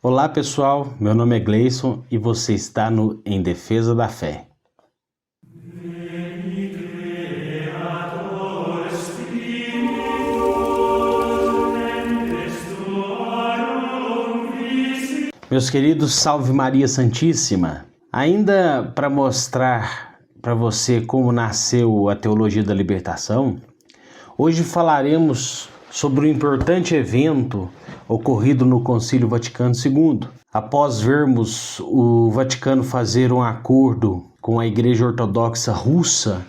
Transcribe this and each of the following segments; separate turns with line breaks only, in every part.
Olá pessoal, meu nome é Gleison e você está no Em Defesa da Fé. Meus queridos, salve Maria Santíssima! Ainda para mostrar para você como nasceu a Teologia da Libertação, hoje falaremos sobre um importante evento ocorrido no Concílio Vaticano II. Após vermos o Vaticano fazer um acordo com a Igreja Ortodoxa Russa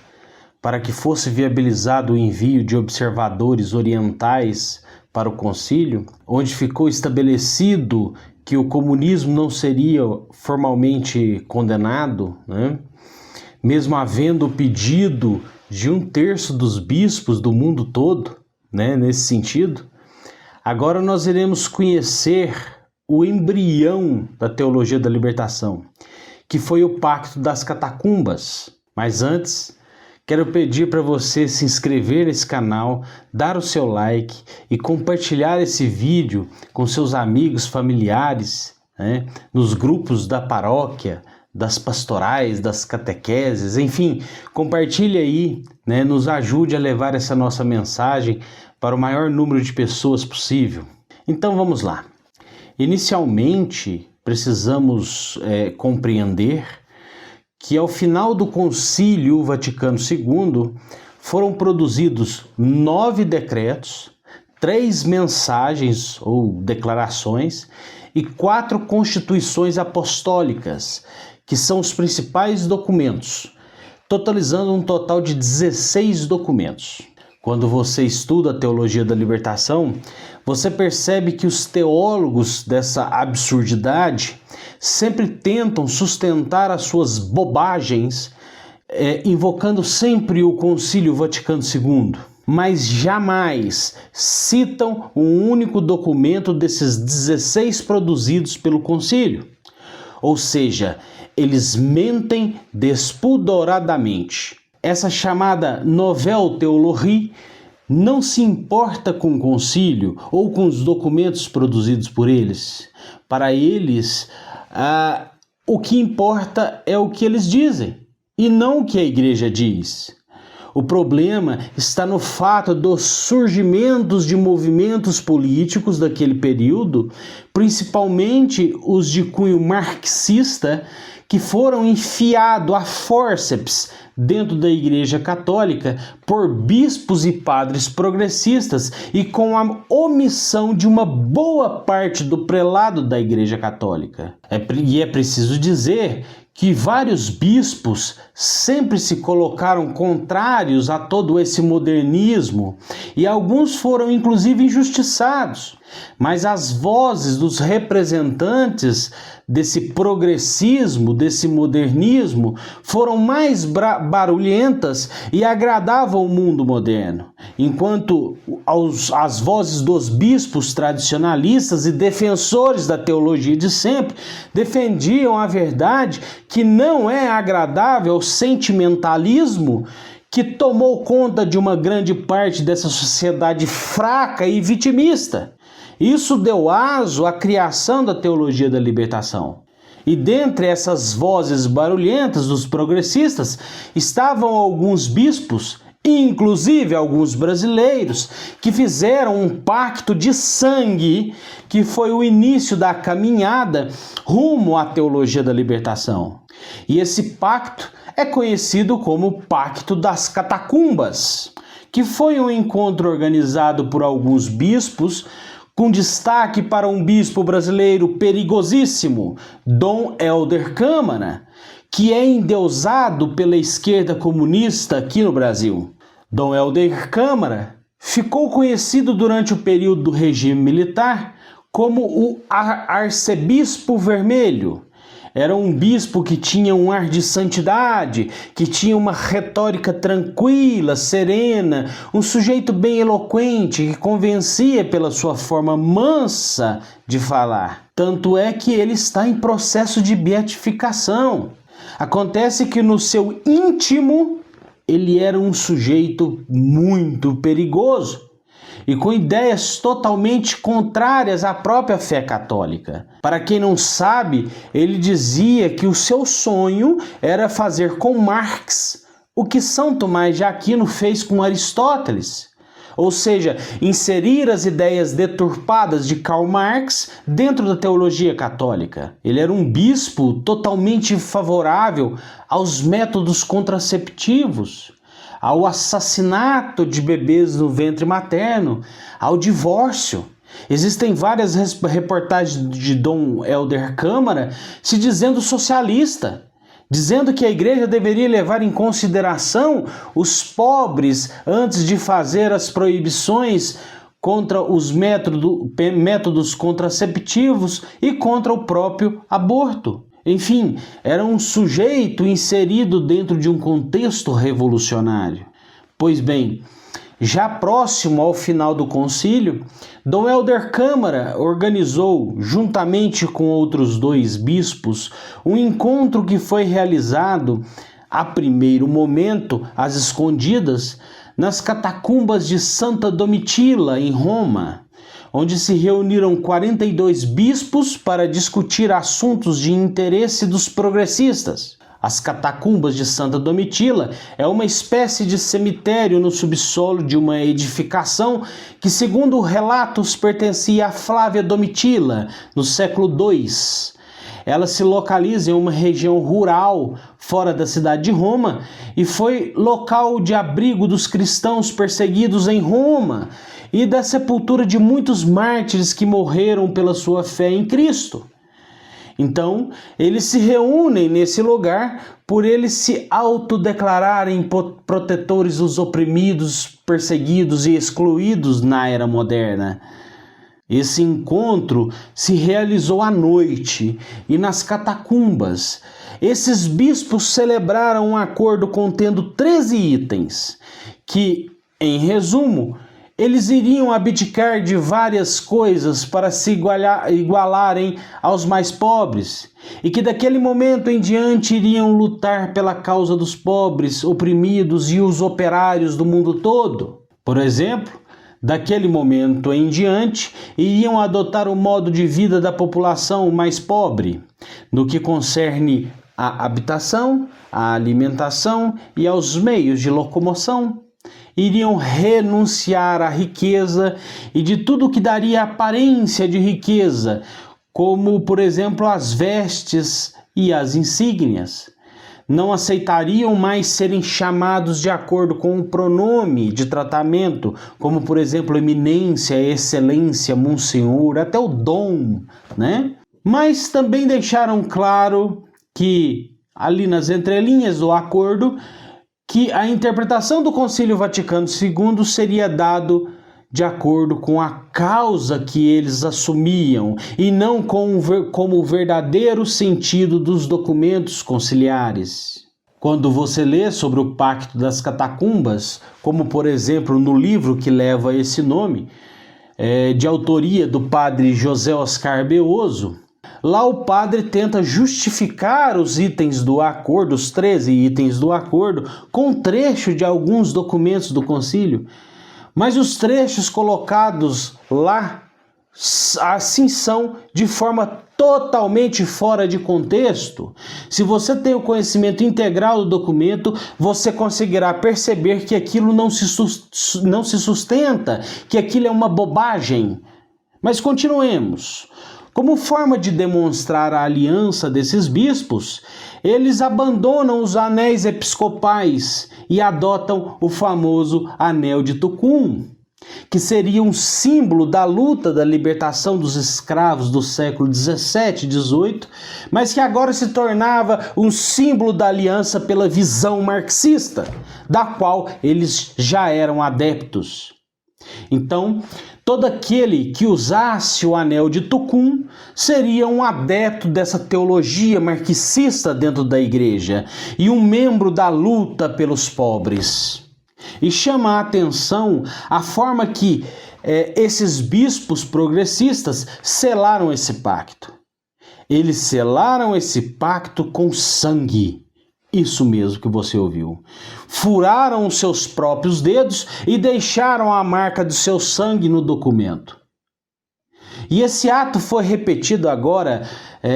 para que fosse viabilizado o envio de observadores orientais para o concílio, onde ficou estabelecido que o comunismo não seria formalmente condenado, mesmo havendo o pedido de 1/3 dos bispos do mundo todo, nesse sentido. Agora nós iremos conhecer o embrião da Teologia da Libertação, que foi o Pacto das Catacumbas. Mas antes, quero pedir para você se inscrever nesse canal, dar o seu like e compartilhar esse vídeo com seus amigos, familiares, nos grupos da paróquia, das pastorais, das catequeses, enfim, compartilhe aí, nos ajude a levar essa nossa mensagem para o maior número de pessoas possível. Então vamos lá. Inicialmente, precisamos compreender que ao final do Concílio Vaticano II foram produzidos 9 decretos, 3 mensagens ou declarações e 4 constituições apostólicas, que são os principais documentos, totalizando um total de 16 documentos. Quando você estuda a Teologia da Libertação, você percebe que os teólogos dessa absurdidade sempre tentam sustentar as suas bobagens, invocando sempre o Concílio Vaticano II, mas jamais citam um único documento desses 16 produzidos pelo concílio. Ou seja, eles mentem despudoradamente. Essa chamada Nouvelle Théologie não se importa com o concílio ou com os documentos produzidos por eles. Para eles, o que importa é o que eles dizem e não o que a igreja diz. O problema está no fato dos surgimentos de movimentos políticos daquele período, principalmente os de cunho marxista, que foram enfiados a fórceps dentro da Igreja Católica por bispos e padres progressistas e com a omissão de uma boa parte do prelado da Igreja Católica. E é preciso dizer que vários bispos sempre se colocaram contrários a todo esse modernismo e alguns foram inclusive injustiçados. Mas as vozes dos representantes desse progressismo, desse modernismo, foram mais barulhentas e agradavam o mundo moderno, enquanto as vozes dos bispos tradicionalistas e defensores da teologia de sempre defendiam a verdade que não é agradável ao sentimentalismo que tomou conta de uma grande parte dessa sociedade fraca e vitimista. Isso deu aso à criação da Teologia da Libertação. E dentre essas vozes barulhentas dos progressistas estavam alguns bispos, inclusive alguns brasileiros, que fizeram um pacto de sangue que foi o início da caminhada rumo à Teologia da Libertação. E esse pacto é conhecido como Pacto das Catacumbas, que foi um encontro organizado por alguns bispos, com destaque para um bispo brasileiro perigosíssimo, Dom Helder Câmara, que é endeusado pela esquerda comunista aqui no Brasil. Dom Helder Câmara ficou conhecido durante o período do regime militar como o Arcebispo Vermelho. Era um bispo que tinha um ar de santidade, que tinha uma retórica tranquila, serena, um sujeito bem eloquente, que convencia pela sua forma mansa de falar. Tanto é que ele está em processo de beatificação. Acontece que no seu íntimo ele era um sujeito muito perigoso. e com ideias totalmente contrárias à própria fé católica. Para quem não sabe, ele dizia que o seu sonho era fazer com Marx o que São Tomás de Aquino fez com Aristóteles. Ou seja, inserir as ideias deturpadas de Karl Marx dentro da teologia católica. Ele era um bispo totalmente favorável aos métodos contraceptivos, ao assassinato de bebês no ventre materno, ao divórcio. Existem várias reportagens de Dom Helder Câmara se dizendo socialista, dizendo que a igreja deveria levar em consideração os pobres antes de fazer as proibições contra os métodos contraceptivos e contra o próprio aborto. Enfim, era um sujeito inserido dentro de um contexto revolucionário. Pois bem, já próximo ao final do concílio, Dom Helder Câmara organizou, juntamente com outros 2 bispos, um encontro que foi realizado, a primeiro momento, às escondidas, nas catacumbas de Santa Domitila, em Roma, onde se reuniram 42 bispos para discutir assuntos de interesse dos progressistas. As catacumbas de Santa Domitila é uma espécie de cemitério no subsolo de uma edificação que, segundo relatos, pertencia a Flávia Domitila, no século II. Ela se localiza em uma região rural, fora da cidade de Roma, e foi local de abrigo dos cristãos perseguidos em Roma e da sepultura de muitos mártires que morreram pela sua fé em Cristo. Então, eles se reúnem nesse lugar por eles se autodeclararem protetores dos oprimidos, perseguidos e excluídos na era moderna. Esse encontro se realizou à noite e nas catacumbas. Esses bispos celebraram um acordo contendo 13 itens, que, em resumo, eles iriam abdicar de várias coisas para se igualarem aos mais pobres, e que daquele momento em diante iriam lutar pela causa dos pobres, oprimidos e os operários do mundo todo. Por exemplo, daquele momento em diante, iriam adotar o modo de vida da população mais pobre, no que concerne à habitação, à alimentação e aos meios de locomoção. Iriam renunciar à riqueza e de tudo que daria aparência de riqueza, como, por exemplo, as vestes e as insígnias. Não aceitariam mais serem chamados de acordo com o pronome de tratamento, como, por exemplo, eminência, excelência, monsenhor, até o dom, né? Mas também deixaram claro que, ali nas entrelinhas do acordo, que a interpretação do Concílio Vaticano II seria dado de acordo com a causa que eles assumiam e não como o verdadeiro sentido dos documentos conciliares. Quando você lê sobre o Pacto das Catacumbas, como por exemplo no livro que leva esse nome, de autoria do padre José Oscar Beoso, lá o padre tenta justificar os itens do acordo, os 13 itens do acordo, com trecho de alguns documentos do concílio. Mas os trechos colocados lá, assim são de forma totalmente fora de contexto. Se você tem o conhecimento integral do documento, você conseguirá perceber que aquilo não se sustenta, que aquilo é uma bobagem. Mas continuemos. Como forma de demonstrar a aliança desses bispos, eles abandonam os anéis episcopais e adotam o famoso Anel de Tucum, que seria um símbolo da luta da libertação dos escravos do século XVII e XVIII, mas que agora se tornava um símbolo da aliança pela visão marxista, da qual eles já eram adeptos. Então, todo aquele que usasse o Anel de Tucum seria um adepto dessa teologia marxista dentro da igreja e um membro da luta pelos pobres. E chama a atenção a forma que esses bispos progressistas selaram esse pacto. Eles selaram esse pacto com sangue Isso mesmo que você ouviu. Furaram os seus próprios dedos e deixaram a marca do seu sangue no documento. E esse ato foi repetido agora,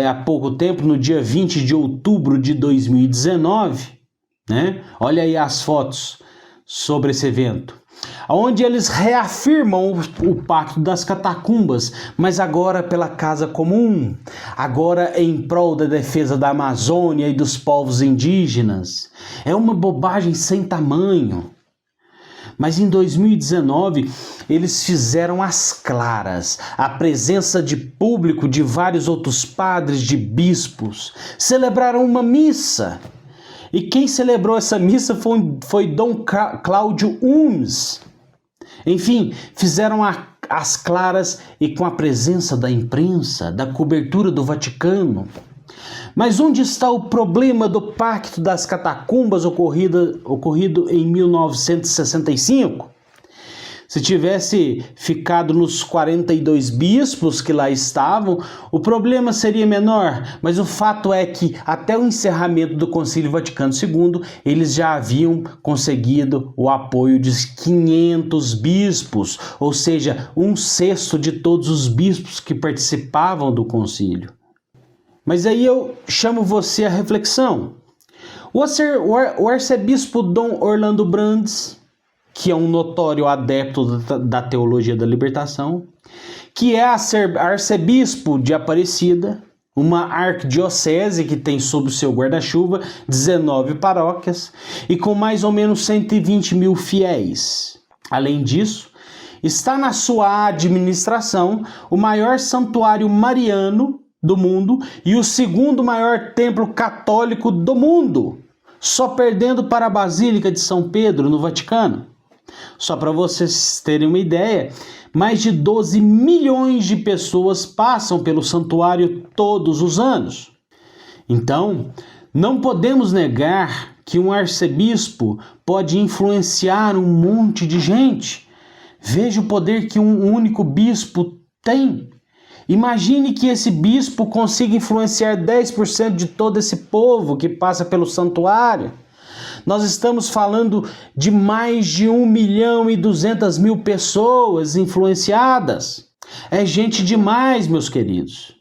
há pouco tempo, no dia 20 de outubro de 2019, né? Olha aí as fotos sobre esse evento, onde eles reafirmam o Pacto das Catacumbas, mas agora pela Casa Comum, agora em prol da defesa da Amazônia e dos povos indígenas. É uma bobagem sem tamanho. Mas em 2019, eles fizeram às claras a presença de público de vários outros padres, de bispos. Celebraram uma missa. E quem celebrou essa missa foi Dom Cláudio Umes. Enfim, fizeram às claras e com a presença da imprensa, da cobertura do Vaticano. Mas onde está o problema do Pacto das Catacumbas ocorrido em 1965? Se tivesse ficado nos 42 bispos que lá estavam, o problema seria menor, mas o fato é que até o encerramento do Concílio Vaticano II, eles já haviam conseguido o apoio de 500 bispos, ou seja, 1/6 de todos os bispos que participavam do concílio. Mas aí eu chamo você à reflexão. O arcebispo Dom Orlando Brandes, que é um notório adepto da teologia da libertação, que é arcebispo de Aparecida, uma arquidiocese que tem sob o seu guarda-chuva 19 paróquias e com mais ou menos 120 mil fiéis. Além disso, está na sua administração o maior santuário mariano do mundo e o segundo maior templo católico do mundo, só perdendo para a Basílica de São Pedro, no Vaticano. Só para vocês terem uma ideia, mais de 12 milhões de pessoas passam pelo santuário todos os anos. Então, não podemos negar que um arcebispo pode influenciar um monte de gente. Veja o poder que um único bispo tem. Imagine que esse bispo consiga influenciar 10% de todo esse povo que passa pelo santuário. Nós estamos falando de mais de 1.200.000 pessoas influenciadas. É gente demais, meus queridos.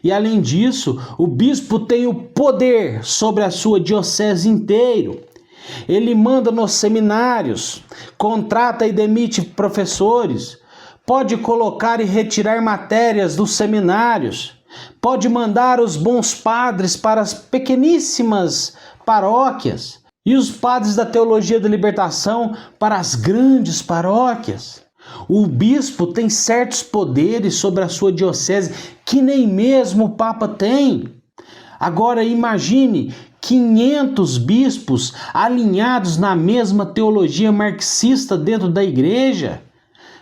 E além disso, o bispo tem o poder sobre a sua diocese inteira. Ele manda nos seminários, contrata e demite professores, pode colocar e retirar matérias dos seminários, pode mandar os bons padres para as pequeníssimas paróquias e os padres da teologia da libertação para as grandes paróquias. O bispo tem certos poderes sobre a sua diocese que nem mesmo o Papa tem. Agora imagine 500 bispos alinhados na mesma teologia marxista dentro da igreja.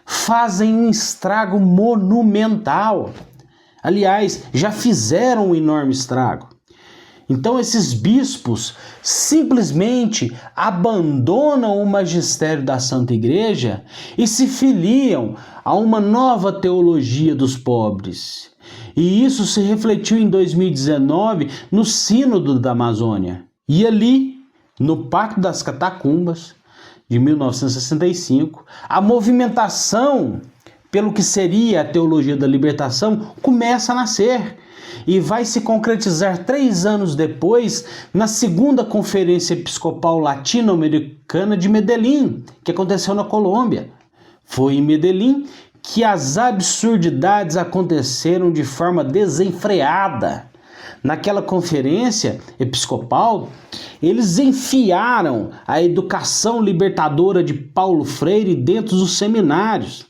Fazem um estrago monumental. Aliás, já fizeram um enorme estrago. Então esses bispos simplesmente abandonam o magistério da Santa Igreja e se filiam a uma nova teologia dos pobres. E isso se refletiu em 2019 no Sínodo da Amazônia. E ali, no Pacto das Catacumbas, de 1965, a movimentação pelo que seria a teologia da libertação começa a nascer e vai se concretizar 3 anos depois na segunda Conferência Episcopal Latino-Americana de Medellín, que aconteceu na Colômbia. Foi em Medellín que as absurdidades aconteceram de forma desenfreada. Naquela conferência episcopal, eles enfiaram a educação libertadora de Paulo Freire dentro dos seminários.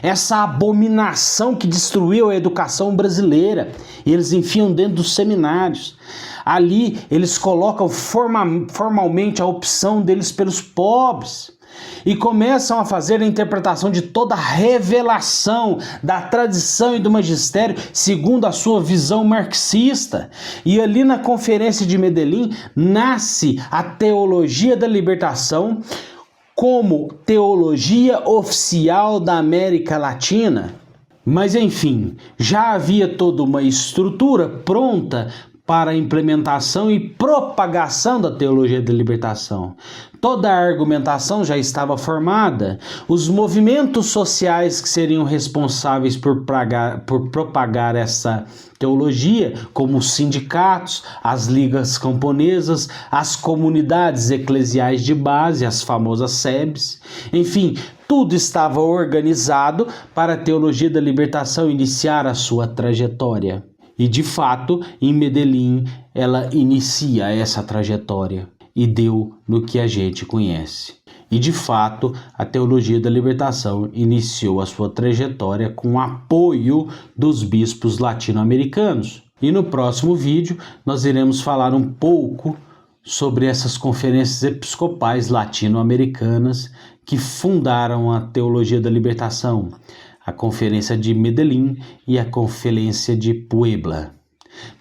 Essa abominação que destruiu a educação brasileira, eles enfiam dentro dos seminários. Ali eles colocam formalmente a opção deles pelos pobres e começam a fazer a interpretação de toda a revelação da tradição e do magistério segundo a sua visão marxista. E ali na Conferência de Medellín nasce a teologia da libertação como teologia oficial da América Latina. Mas enfim, já havia toda uma estrutura pronta para a implementação e propagação da teologia da libertação. Toda a argumentação já estava formada. Os movimentos sociais que seriam responsáveis por propagar essa teologia, como os sindicatos, as ligas camponesas, as comunidades eclesiais de base, as famosas SEBs, enfim, tudo estava organizado para a teologia da libertação iniciar a sua trajetória. E de fato, em Medellín, ela inicia essa trajetória e deu no que a gente conhece. E de fato, a teologia da libertação iniciou a sua trajetória com o apoio dos bispos latino-americanos. E no próximo vídeo, nós iremos falar um pouco sobre essas conferências episcopais latino-americanas que fundaram a teologia da libertação, a Conferência de Medellín e a Conferência de Puebla.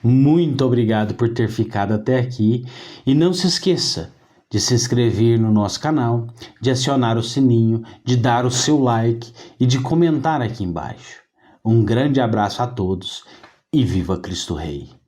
Muito obrigado por ter ficado até aqui e não se esqueça de se inscrever no nosso canal, de acionar o sininho, de dar o seu like e de comentar aqui embaixo. Um grande abraço a todos e viva Cristo Rei!